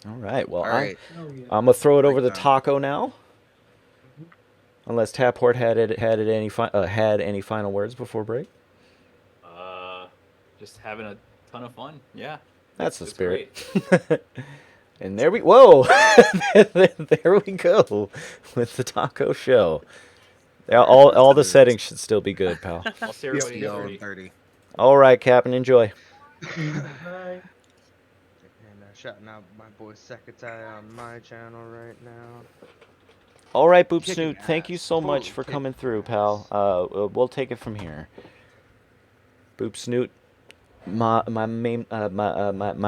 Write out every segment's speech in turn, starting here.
All right. Well, All I'm right. Oh yeah. I'm gonna throw it over Break to time. Taco now. Mhm. Unless Tapport had any final words before break. Uh, just having a ton of fun. Yeah, That's the it's spirit. great. And there we whoa, there we go with the taco show. Yeah, Of course all it the is. settings should still be good, pal. I'll see We'll Yep. everybody see at Yep. y'all in 30. 30. All right, Captain, enjoy. Bye. And shouting out my boy SgtTaco on my channel right now. All right, Boop Kicking Snoot, thank you ass. so much Totally for coming kicking through, pal. ass. We'll take it from here. Boop Snoot, my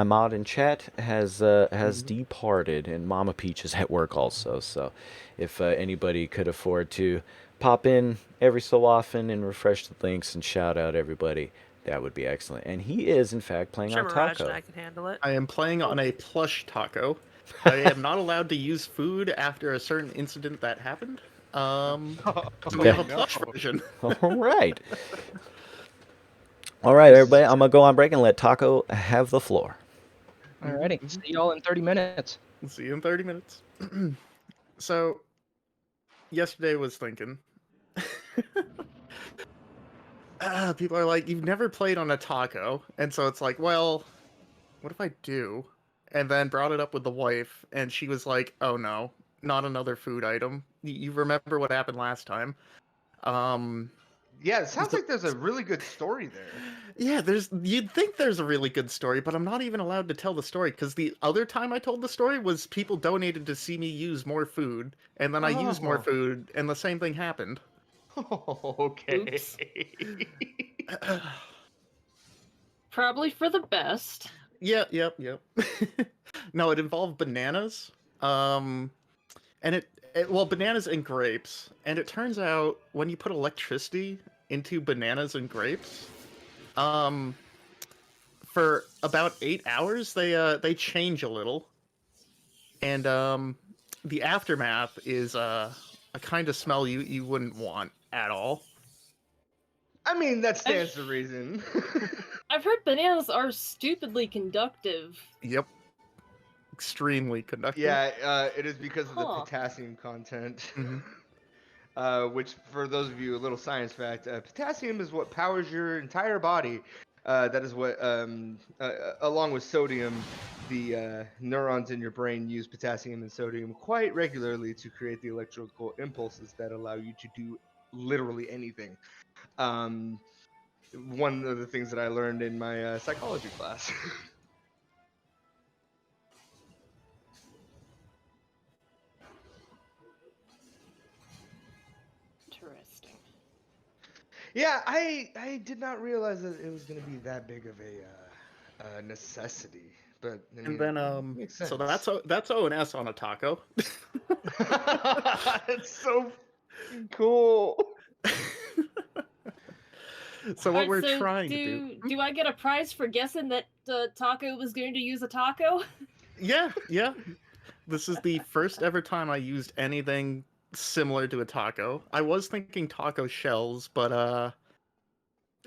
mod in chat has Mhm. departed, and Mama Peach is at work also. So, if anybody could afford to pop in every so often and refresh the links and shout out everybody, that would be excellent. And he is in fact playing Sure, on Mirage and Taco. I can handle it. I am playing on a plush taco. I am not allowed to use food after a certain incident that happened. So we Oh have a Okay. plush no. version. All right. All right, This is everybody. I'm gonna go on break and let Taco have the floor. Mhm, Alrighty. mhm. See y'all in 30 minutes. See you in 30 minutes. So yesterday was thinking. People are like, you've never played on a taco, and so it's like, well, what if I do? And then brought it up with the wife, and she was like, oh no, not another food item. You remember what happened last time? Um, Yeah, it sounds so- like there's a really good story there. yeah, you'd think there's a really good story, but I'm not even allowed to tell the story because the other time I told the story was people donated to see me use more food, and then I used more Oh. food, and the same thing happened. Okay. Oops. Probably for the best. Yep. No, it involved bananas. Um, and well, bananas and grapes. And it turns out when you put electricity into bananas and grapes, um, for about 8 hours they change a little, and the aftermath is a kind of smell you wouldn't want at all. I mean, that I've stands to reason. I've heard bananas are stupidly conductive. Yep, extremely conductive. Yeah, it is because of the Huh. potassium content. Hmm. Which, for those of you, a little science fact: potassium is what powers your entire body. That is what, along with sodium, the neurons in your brain use potassium and sodium quite regularly to create the electrical impulses that allow you to do literally anything. Um, One of the things that I learned in my psychology class. Interesting. Yeah, I did not realize that it was going to be that big of a necessity, but I And mean, then makes so sense. that's O&S on a taco. That's so cool. So All what right, we're so trying to do. do I get a prize for guessing that Taco was going to use a taco? Yeah. This is the first ever time I used anything similar to a taco. I was thinking taco shells, but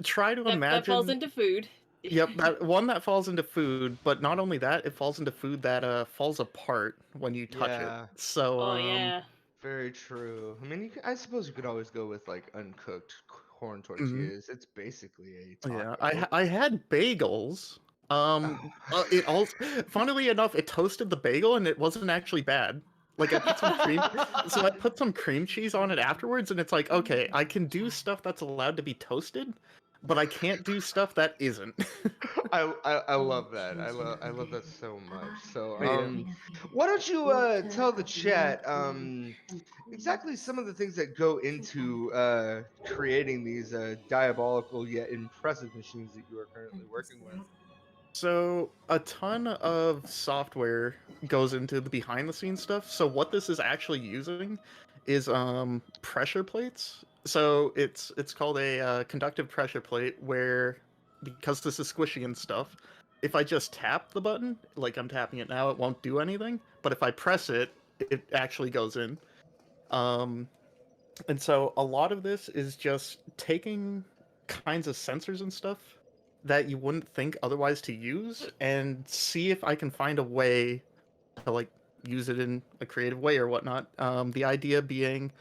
try to That falls imagine. into food. Yep, that one that falls into food, but not only that, it falls into food that falls apart when you touch it. Yeah, So Oh yeah. very true. I mean, I suppose you could always go with like uncooked corn mhm. tortillas. It's basically a Yeah, taco. I had bagels. It also, funnily enough, it toasted the bagel and it wasn't actually bad. Like I put some cream, so I put some cream cheese on it afterwards, and it's like, okay, I can do stuff that's allowed to be toasted, but I can't do stuff that isn't. I love that. I love that so much. So Yeah. why don't you tell the chat exactly some of the things that go into creating these diabolical yet impressive machines that you are currently working with. So a ton of software goes into the behind the scenes stuff. So what this is actually using is pressure plates. So it's called a conductive pressure plate where, because this is squishy and stuff, if I just tap the button, like I'm tapping it now, it won't do anything. But if I press it, it actually goes in. Um, and so a lot of this is just taking kinds of sensors and stuff that you wouldn't think otherwise to use and see if I can find a way to like use it in a creative way or whatnot. The idea being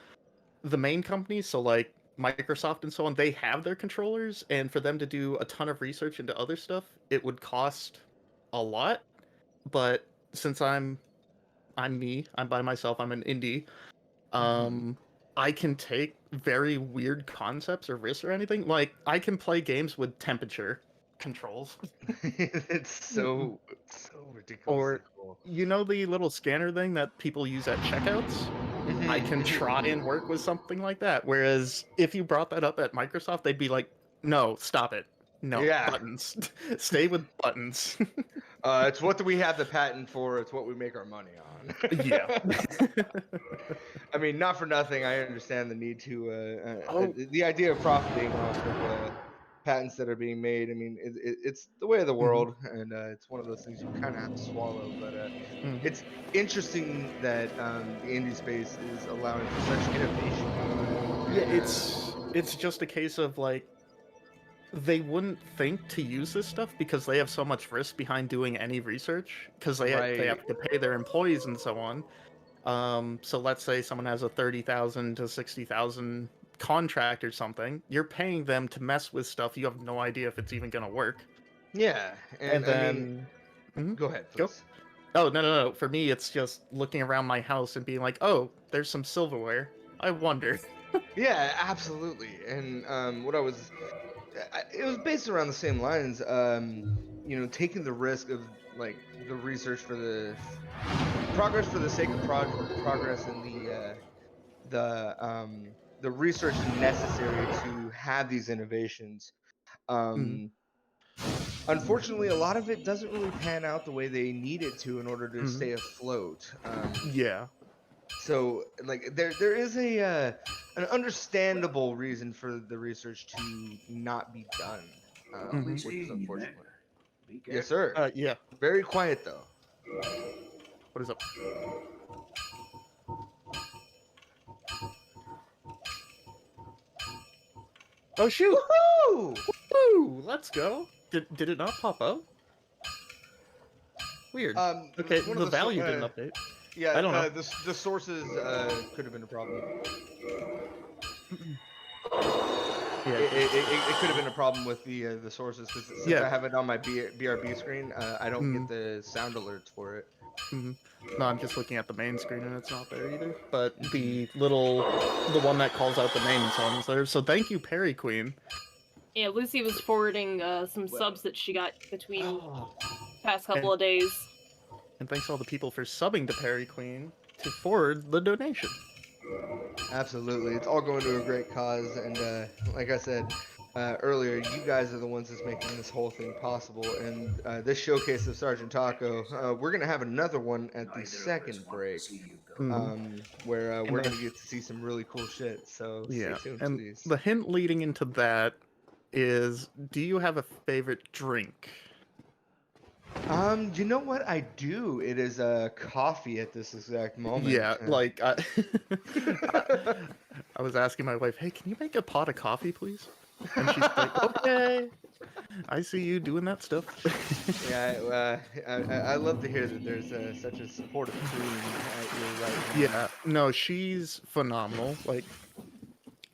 the main companies, so like Microsoft and so on, they have their controllers, and for them to do a ton of research into other stuff, it would cost a lot. But since I'm me, I'm by myself, I'm an indie. Um, I can take very weird concepts or risks or anything. Like I can play games with temperature controls, It's so ridiculously or cool. you know the little scanner thing that people use at checkouts. I can try and work with something like that. Whereas if you brought that up at Microsoft, they'd be like, "No, stop it. No, Yeah. buttons. Stay with buttons." It's what do we have the patent for? It's what we make our money on. Yeah. I mean, not for nothing. I understand the need to, Oh. the idea of profiting off of patents that are being made. I mean, it's the way of the world, and it's one of those things you kind of have to swallow. But Mhm. it's interesting that the indie space is allowing for such innovation. Yeah, And, it's just a case of like they wouldn't think to use this stuff because they have so much risk behind doing any research because they Right. have to pay their employees and so on. So let's say someone has a 30,000 to 60,000 contract or something. You're paying them to mess with stuff you have no idea if it's even gonna work. Yeah, And and I mean, then Mhm. go ahead, Go. please. Oh, no. For me, it's just looking around my house and being like, oh, there's some silverware. I wonder. Yeah, absolutely. And what it was based around the same lines. Taking the risk of like the research for the progress for the sake of progress, and the research necessary to have these innovations. Mm, Um, Unfortunately, a lot of it doesn't really pan out the way they need it to in order to mm, stay afloat. yeah. So like there is an understandable reason for the research to not be done, Mhm. which is unfortunate. Be careful. Yes, sir. Yeah. Very quiet though. What is up? Oh shoot! Woohoo! Woo! Let's go. Did it not pop up? Weird. Okay, One of the the value didn't update. yeah, I don't know. the sources could have been a problem. Yeah. It could have been a problem with the sources because since Yeah. I have it on my BRB screen, I don't get Mm, the sound alerts for it. mhm. No, I'm just looking at the main screen and it's not there either. But the one that calls out the name and so on is there. So thank you, Perry Queen. Yeah, Lucy was forwarding some subs that she got between Oh. past couple of days. And thanks to all the people for subbing to Perry Queen to forward the donation. Absolutely, it's all going to a great cause, and like I said earlier, you guys are the ones that's making this whole thing possible. And this showcase of Sergeant Taco, we're gonna have another one at the second break, where we're gonna get to see some really cool shit. So stay Yeah, tuned, and please. the hint leading into that is, do you have a favorite drink? You know what I do? It is coffee at this exact moment. Yeah, like I was asking my wife, "Hey, can you make a pot of coffee, please?" And she's like, "Okay, I see you doing that stuff." Yeah, I love to hear that there's such a supportive queen at your right hand. Yeah, no, she's phenomenal. Like,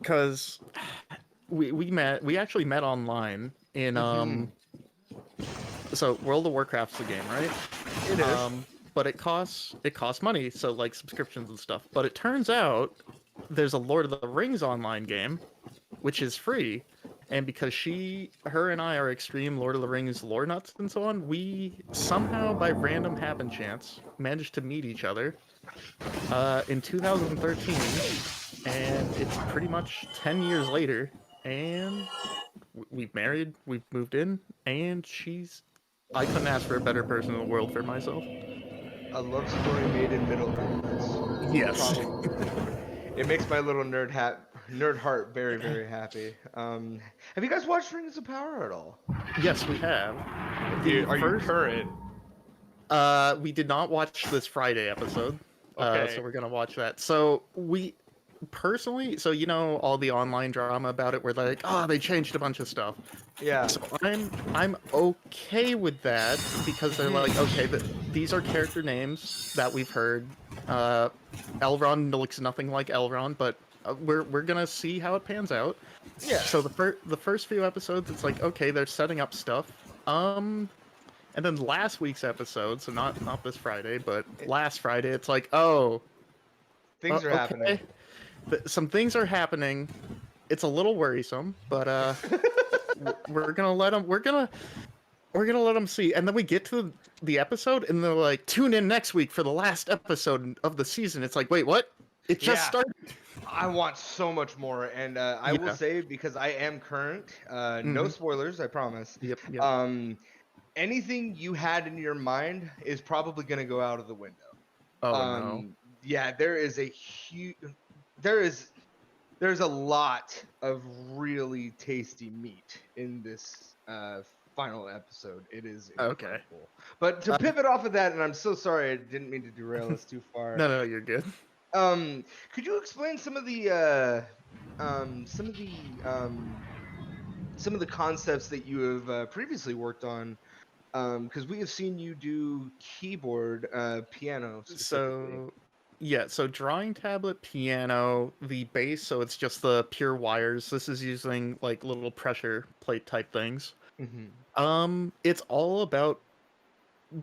cause we actually met online in so World of Warcraft's the game, right? It is. But it costs money, so like subscriptions and stuff. But it turns out there's a Lord of the Rings online game, which is free. And because her and I are extreme Lord of the Rings lore nuts and so on, we somehow by random happen chance managed to meet each other in 2013, and it's pretty much 10 years later, and we've married, we've moved in, and I couldn't ask for a better person in the world for myself. A love story made in Middle Earth. Yes. It makes my little nerd heart very, very happy. Have you guys watched Rings of Power at all? Yes, we have. Are you current? We did not watch this Friday episode. Okay. So we're gonna watch that. So personally, so you know all the online drama about it, where they're like, oh, they changed a bunch of stuff. Yeah. So I'm okay with that because they're like, okay, these are character names that we've heard. Elrond looks nothing like Elrond, but we're gonna see how it pans out. Yeah. So the first few episodes, it's like, okay, they're setting up stuff. And then last week's episode, so not this Friday, but last Friday, it's like, oh, Things are okay. happening. Some things are happening. It's a little worrisome, but we're gonna let them. We're gonna let them see. And then we get to the episode, and they're like, "Tune in next week for the last episode of the season." It's like, wait, what? It just Yeah. started. I want so much more, and I will Yeah. say, because I am current, no spoilers, I promise. Yep. Anything you had in your mind is probably going to go out of the window. Oh no. Yeah, there is a huge, there's a lot of really tasty meat in this final episode. It is Okay. incredible. But to pivot off of that, and I'm so sorry, I didn't mean to derail us too far. No, you're good. Could you explain some of the concepts that you have previously worked on? Because we have seen you do keyboard, piano specifically. So drawing tablet, piano, the bass, so it's just the pure wires. This is using like little pressure plate type things. It's all about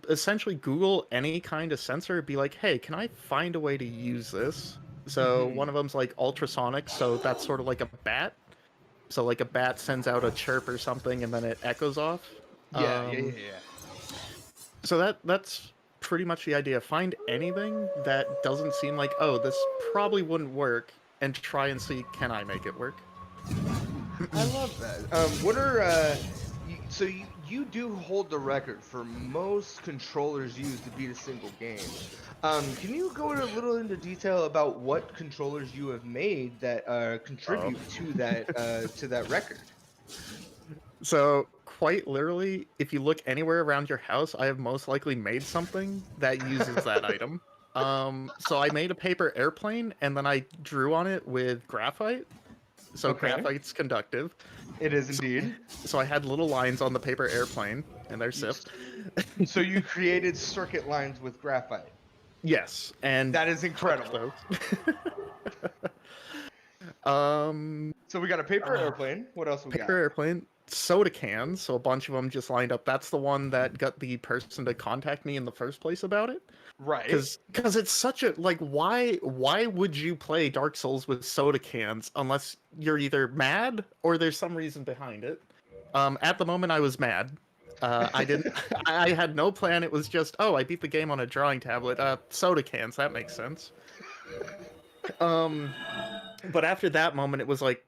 essentially Google any kind of sensor, be like, hey, can I find a way to use this? So one of them's like ultrasonic, so that's sort of like a bat. So like a bat sends out a chirp or something, and then it echoes off. Yeah. So that's pretty much the idea. Find anything that doesn't seem like, oh, this probably wouldn't work, and try and see, can I make it work? I love that. What are so you do hold the record for most controllers used to beat a single game. Can you go a little into detail about what controllers you have made that contribute to that record? So quite literally, if you look anywhere around your house, I have most likely made something that uses that item. So I made a paper airplane, and then I drew on it with graphite. So graphite's conductive. It is indeed. So I had little lines on the paper airplane, and they're sipped. So you created circuit lines with graphite. Yes, and That is incredible. So we got a paper airplane. What else we got? Paper airplane, soda cans, so a bunch of them just lined up. That's the one that got the person to contact me in the first place about it. Right. Because it's such a, like, why would you play Dark Souls with soda cans unless you're either mad or there's some reason behind it? At the moment, I was mad. I had no plan. It was just, oh, I beat the game on a drawing tablet. Soda cans, that makes sense. But after that moment, it was like,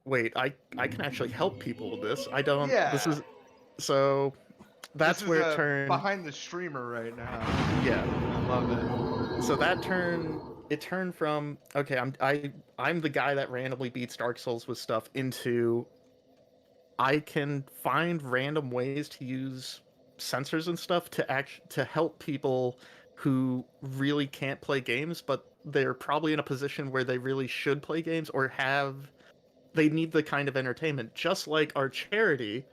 wait, I can actually help people with this. I don't. Yeah. This is so. That's This where is, it turned. behind the streamer right now. Yeah. I love it. So it turned from, okay, I'm the guy that randomly beats Dark Souls with stuff, into I can find random ways to use sensors and stuff to help people who really can't play games, but they're probably in a position where they really should play games, or they need the kind of entertainment, just like our charity,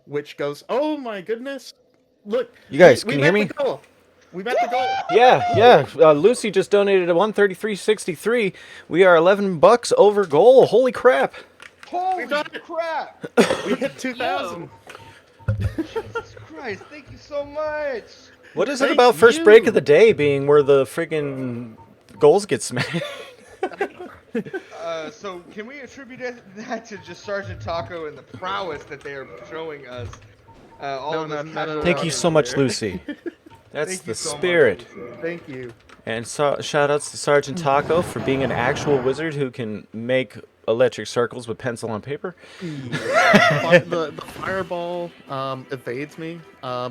which goes, oh my goodness, look, You guys, we can you hear met me? the goal. We met the goal. Yeah. Lucy just donated a 133.63. We are $11 over goal. Holy crap! Holy got it. crap! We hit 2,000. Jesus Christ, thank you so much. What is it Thank about first break you. of the day being where the friggin' goals get smashed? So can we attribute that to just SgtTaco and the prowess that they are showing us? Thank you so much, Lucy. That's Thank the you so much, spirit. Lucy. Thank you. And shout outs to SgtTaco for being an actual wizard who can make electric circles with pencil on paper. But the fireball evades me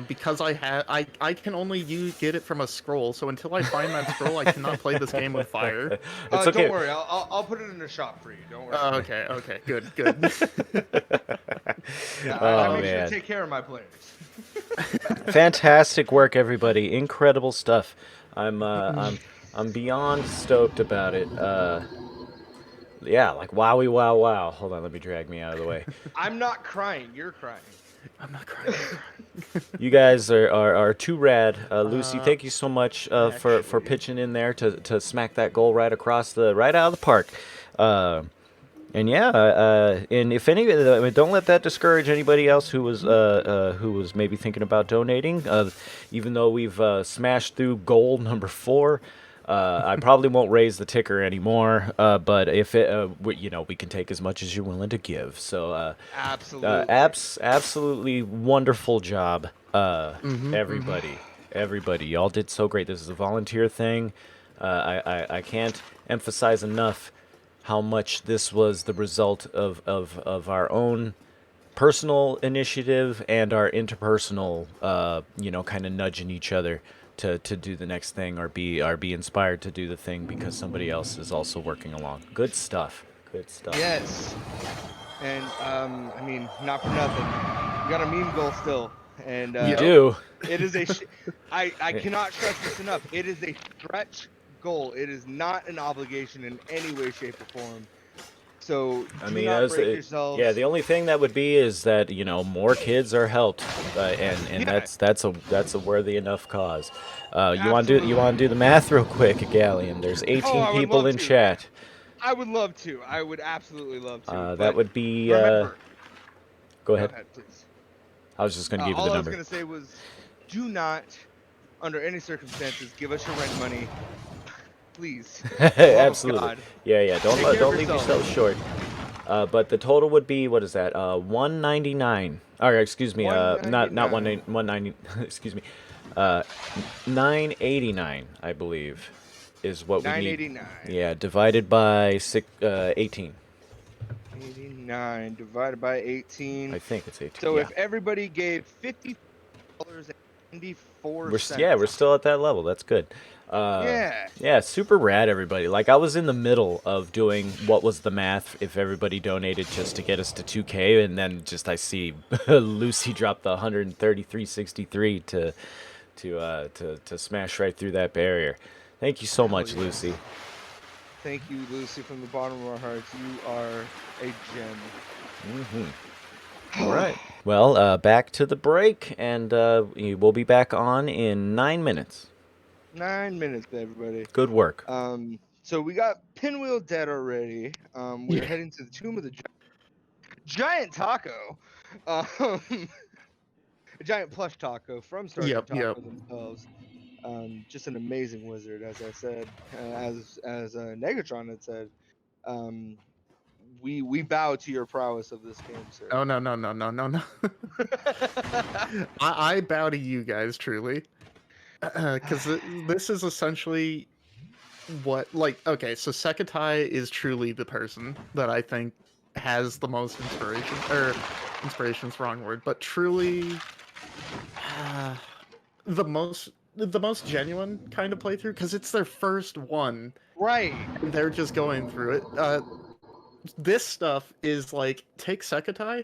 because I can only get it from a scroll. So until I find that scroll, I cannot play this game with fire. It's okay. Don't worry, I'll put it in the shop for you. Don't worry. Okay, good. I make sure man. to take care of my players. Fantastic work, everybody! Incredible stuff. I'm beyond stoked about it. Yeah, like wowie wow wow. Hold on, let me drag me out of the way. I'm not crying. You're crying. I'm not crying. You guys are too rad. Lucy, Uh, thank you so much for actually- pitching in there to smack that goal right across the right out of the park. And yeah, and if any, I mean, don't let that discourage anybody else who was maybe thinking about donating. Even though we've smashed through goal number 4, I probably won't raise the ticker anymore. But if it, we can take as much as you're willing to give. So Absolutely. absolutely wonderful job, mhm. everybody. Y'all did so great. This is a volunteer thing. I can't emphasize enough how much this was the result of our own personal initiative and our interpersonal, kind of nudging each other to do the next thing or be inspired to do the thing because somebody else is also working along. Good stuff. Good stuff. Yes. And I mean, not for nothing. We got a meme goal still, and You do. it is a. I cannot stress this enough. It is a stretch goal. It is not an obligation in any way, shape, or form. So I do mean, not break yourselves. yeah. The only thing that would be is that more kids are helped, and Yeah. that's a worthy enough cause. You want Absolutely. to do the math real quick, Galleon? There's 18 I would people love in to. chat. I would love to. I would absolutely love to. That but would be. remember. Go Go ahead. ahead, please. I was just gonna give you All the I was number. gonna say was, do not, under any circumstances, give us your rent money. Please. For the love of Absolutely. God. Yeah. Take care of Don't leave yourself. yourself short. But the total would be, what is that? 199. Or excuse me, not 190. Excuse me, 989, I believe, is what we need. 989. Yeah, divided by 18. 89 divided by 18. I think it's 18. So yeah. if everybody gave $50.94, We're still at that level. That's good. Yeah, super rad, everybody. Like, I was in the middle of doing what was the math if everybody donated just to get us to 2K, and then I see Lucy drop the 133.63 to smash right through that barrier. Thank you so much, yes. Lucy. Thank you, Lucy, from the bottom of our hearts. You are a gem. All right. Well, back to the break, and we'll be back on in 9 minutes. 9 minutes, everybody. Good work. So we got Pinwheel dead already. We're heading to the Tomb of the Giant Taco. A giant plush taco from Sergeant Taco themselves. Just an amazing wizard, as I said, as Negatron had said. We bow to your prowess of this game, sir. Oh no. I bow to you guys truly, because this is essentially what, like, okay, so Sekitai is truly the person that I think has the most inspiration, or inspiration's the wrong word, but truly the most genuine kind of playthrough, because it's their first one, Right. and they're just going through it. This stuff is like, take Sekitai,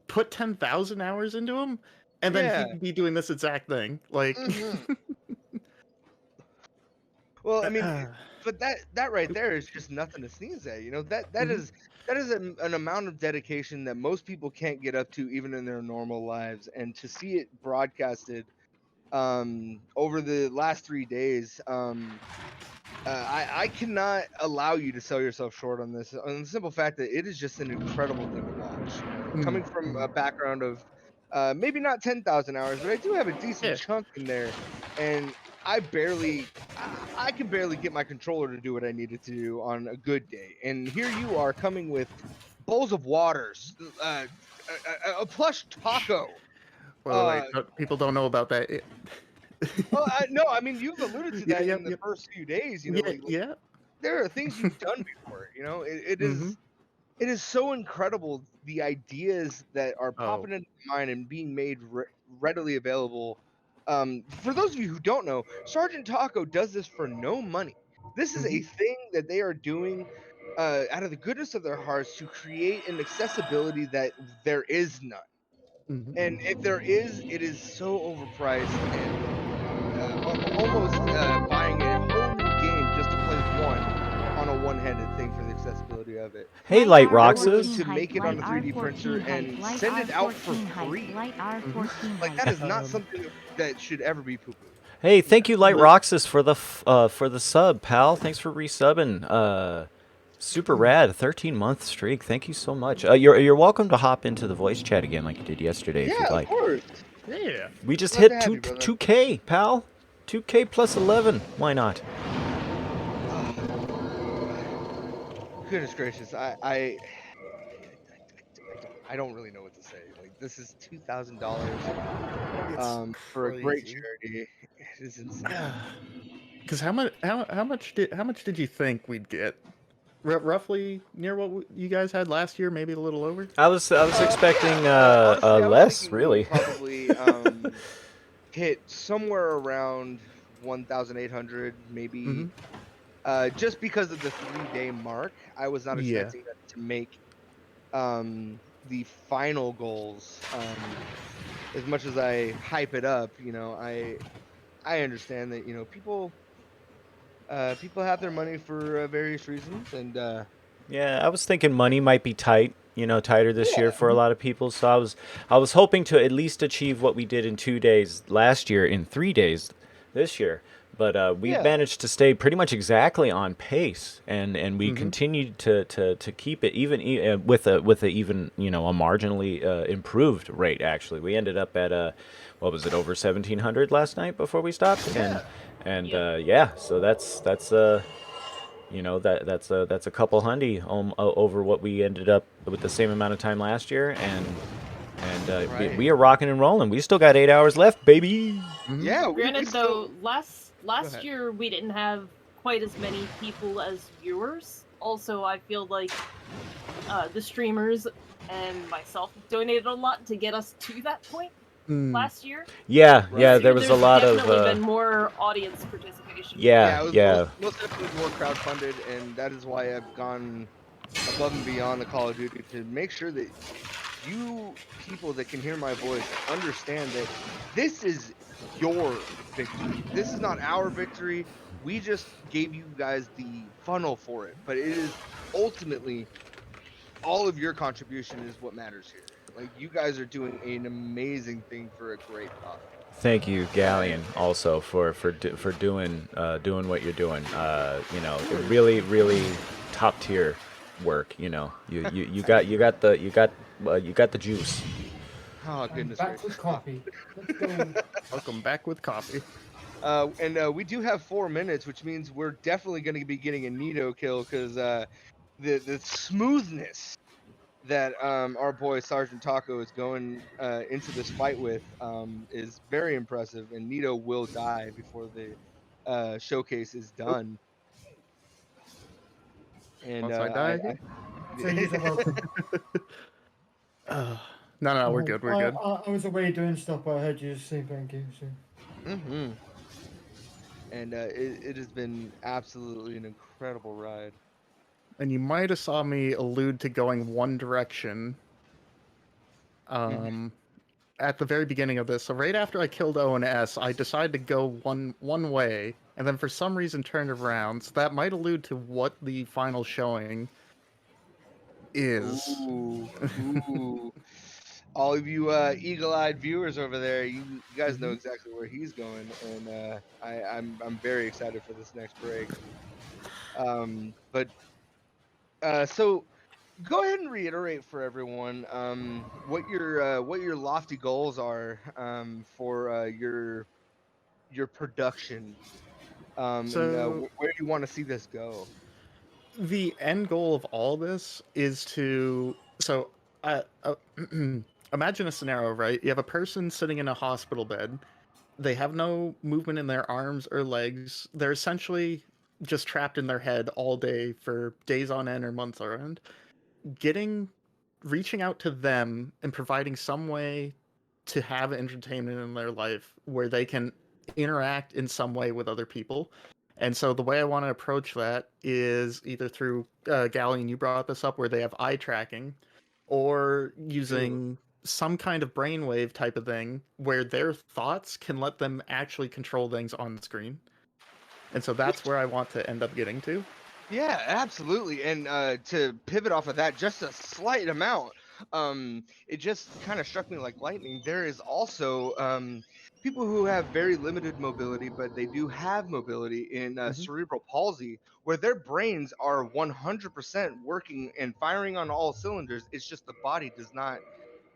put 10,000 hours into him, and then he could be doing this exact thing. Like, well, I mean, but that right there is just nothing to sneeze at. You know, that is an amount of dedication that most people can't get up to even in their normal lives, and to see it broadcasted over the last 3 days, I cannot allow you to sell yourself short on this, on the simple fact that it is just an incredible thing to watch. Coming from a background of maybe not 10,000 hours, but I do have a decent chunk in there, and I can barely get my controller to do what I needed to do on a good day. And here you are coming with bowls of waters, a plush taco. wait, people don't know about that. Well, no, I mean, you've alluded to that in the first few days. You know, there are things you've done before. You know, it is so incredible, the ideas that are popping into my mind and being made readily available. For those of you who don't know, Sergeant Taco does this for no money. This is a thing that they are doing out of the goodness of their hearts to create an accessibility that there is none. And if there is, it is so overpriced and almost buying a whole new game just to play one on a one-handed thing for the accessibility. of it. Hey, Light I Roxas. to make it on a 3D printer and send it out for free. Like that is not something that should ever be poo-pooed. Hey, thank you, Light Look- Roxas, for the sub, pal. Thanks for resubbing. Super rad, 13-month streak. Thank you so much. You're welcome to hop into the voice chat again, like you did yesterday, if Yeah, you'd of like. course. Yeah. We just Love hit to have you, brother. 2K, pal. 2K plus 11. Why not? Goodness gracious, I don't really know what to say. Like this is $2,000 It's for a great crazy. charity. It is insane. Because how much did you think we'd get? Roughly near what you guys had last year, maybe a little over. I was expecting Yeah, honestly, I was less, thinking we really. would probably hit somewhere around 1,800, maybe. Mm-hmm. Just because of the 3-day mark, I was not Yeah. expecting that to make the final goals. As much as I hype it up, I understand that people have their money for various reasons, and Yeah, I was thinking money might be tight, tighter this year yeah, for a lot of people. So I was hoping to at least achieve what we did in 2 days last year in 3 days this year. But we yeah, managed to stay pretty much exactly on pace, and we Mm-hmm. continued to keep it even with a even a marginally improved rate. Actually, we ended up at what was it, over 1,700 last night before we stopped, and yeah, so that's that's a couple hundy over what we ended up with the same amount of time last year, and Right. we are rocking and rolling. We still got 8 hours left, baby. Mm-hmm. yeah. Granted, though, last ahead. year we didn't have quite as many people as viewers. Also, I feel like the streamers and myself donated a lot to get us to that point last year. Yeah, Right. yeah. This There year, was a there's lot definitely of been more audience participation. yeah, it was yeah. most definitely more crowdfunded, and that is why I've gone above and beyond the Call of Duty to make sure that you people that can hear my voice understand that this is your victory. This is not our victory. We just gave you guys the funnel for it, but it is ultimately all of your contribution is what matters here. Like you guys are doing an amazing thing for a great cause. Thank you, Galleon, also for doing what you're doing. Really top tier work. You got the juice. Oh goodness Back gracious. with coffee. Let's go. Welcome back with coffee. And we do have 4 minutes, which means we're definitely going to be getting a Nito kill because the smoothness that our boy Sergeant Taco is going into this fight with is very impressive, and Nito will die before the showcase is done. And Once I die again? So you are welcome. No, we're good. We're good. I was away doing stuff, but I heard you say thank you. So. Mm-hmm. And it has been absolutely an incredible ride. And you might have saw me allude to going one direction. At the very beginning of this. So right after I killed O and S, I decided to go one way, and then for some reason turned around. So that might allude to what the final showing is. Ooh. All of you eagle-eyed viewers over there, you guys know exactly where he's going, and I'm very excited for this next break. So go ahead and reiterate for everyone what your lofty goals are for your production, and So where do you want to see this go? the end goal of all this is to imagine a scenario, right? You have a person sitting in a hospital bed. They have no movement in their arms or legs. They're essentially just trapped in their head all day for days on end or months on end. Reaching out to them and providing some way to have entertainment in their life where they can interact in some way with other people. And so the way I want to approach that is either through Galleon, you brought this up, where they have eye tracking, or using some kind of brainwave type of thing where their thoughts can let them actually control things on the screen. And so that's where I want to end up getting to. Yeah, absolutely. And to pivot off of that, just a slight amount, it just kind of struck me like lightning. There is also people who have very limited mobility, but they do have mobility in Mhm. cerebral palsy, where their brains are 100% working and firing on all cylinders. It's just the body does not.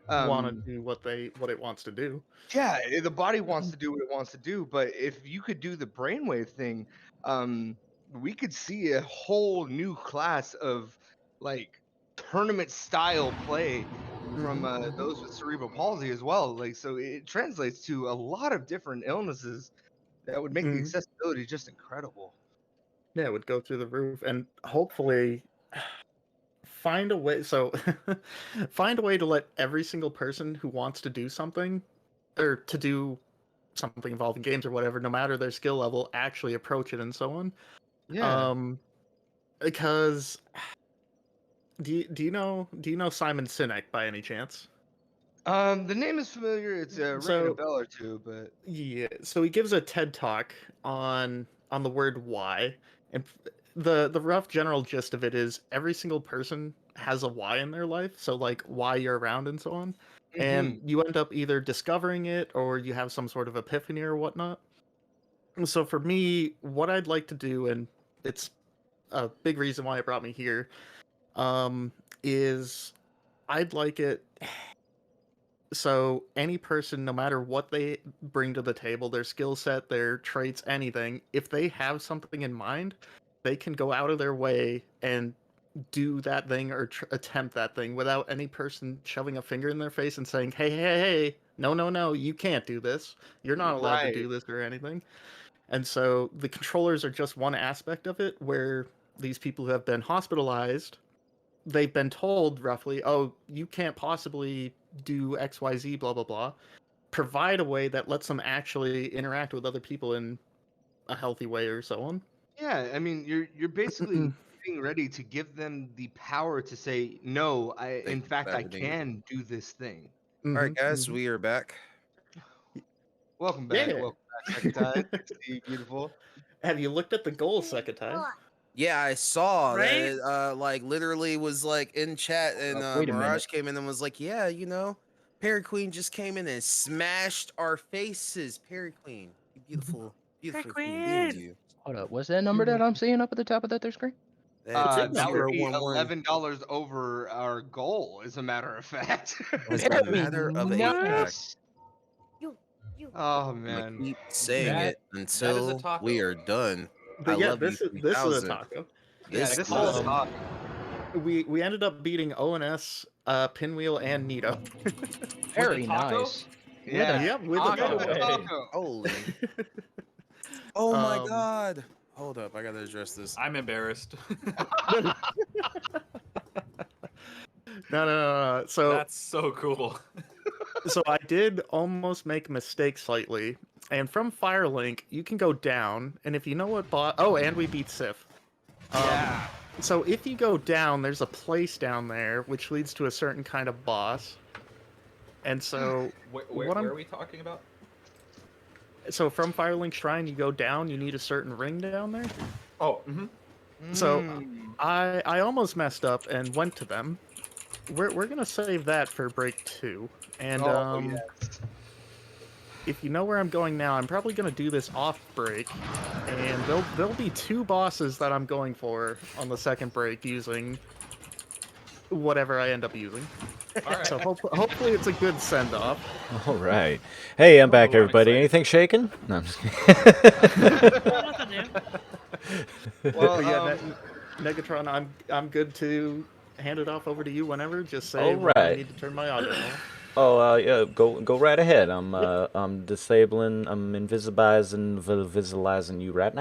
Want to Um, do what it wants to do. yeah, the body wants to do what it wants to do, but if you could do the brainwave thing, um, we could see a whole new class of like tournament style play from Mhm, mhm, those with cerebral palsy as well. Like, so it translates to a lot of different illnesses that would make the mhm. accessibility just incredible. Yeah, it would go through the roof, and hopefully find a way. So find a way to let every single person who wants to do something, or to do something involving games or whatever, no matter their skill level, actually approach it and so on. Yeah. Um, because do you know Simon Sinek by any chance? The name is familiar. It's ringing a So bell or two, but yeah, so he gives a TED talk on the word why, and the rough general gist of it is every single person has a why in their life, so like why you're around and so on, and hmm you end up either discovering it or you have some sort of epiphany or whatnot. And so for me, what I'd like to do, and it's a big reason why it brought me here, um, is I'd like it so any person, no matter what they bring to the table, their skill set, their traits, anything, if they have something in mind, they can go out of their way and do that thing or attempt that thing without any person shoving a finger in their face and saying, "Hey, hey, hey, no, no, no, you can't do this. You're not allowed to right. do this or anything." And so the controllers are just one aspect of it where these people who have been hospitalized, they've been told roughly, "Oh, you can't possibly do XYZ, blah blah blah." Provide a way that lets them actually interact with other people in a healthy way or so on. Yeah, I mean, you're basically Mhm, getting ready to give them the power to say, no, Thank in you fact, for I editing. can do this thing. All right, mhm, guys, mhm. we are back. Welcome back. Yeah. Welcome back, second time. Good to see you, beautiful. Have you looked at the goal second time? Yeah, I saw that Right? it like literally was like in chat, and Wait a minute. Mirage came in and was like, "Yeah, you know, Perry Queen just came in and smashed our faces. Perry Queen, you beautiful, beautiful human beings, Queen! you." Hold up. What's that number You're that I'm welcome. seeing up at the top of that third screen? It's That's in That would number. be 011. $11 over our goal, as a matter of fact. As a Very matter of a fact, nice. Oh I'm gonna man. keep saying That it that is a until we taco. are done. I But yeah, love you, this is a 3000. taco. Yeah, This this is a is Um, top. we ended up beating ONS, Pinwheel, and Nito. With a Very taco? nice. With a Yeah. Yep, with a With taco. the taco. way. taco. holy. Oh my um, god. Hold up, I gotta address this. I'm embarrassed. no, no, no, no. That's so cool. So I did almost make a mistake slightly. And from Firelink, you can go down, and if you know what bot, oh, and we beat Sif. Yeah. So if you go down, there's a place down there which leads to a certain kind of boss. And so what Where I'm are we talking about? so from Firelink Shrine, you go down, you need a certain ring down there. Oh, mm-hmm. So Mm. I almost messed up and went to them. We're gonna save that for break 2. And Oh yeah. if you know where I'm going now, I'm probably gonna do this off break, and there'll be 2 bosses that I'm going for on the second break using whatever I end up using. All right. So hopefully it's a good send off. All right. Hey, I'm back, Oh, I'm everybody. excited. Anything shaking? No, I'm just kidding. No, nothing new. Well, But yeah, Negatron, I'm good to hand it off over to you whenever. Just say All when I right. need to turn my audio off. Oh, yeah. Go right ahead. I'm disabling. I'm invisibizing, visualizing you right now.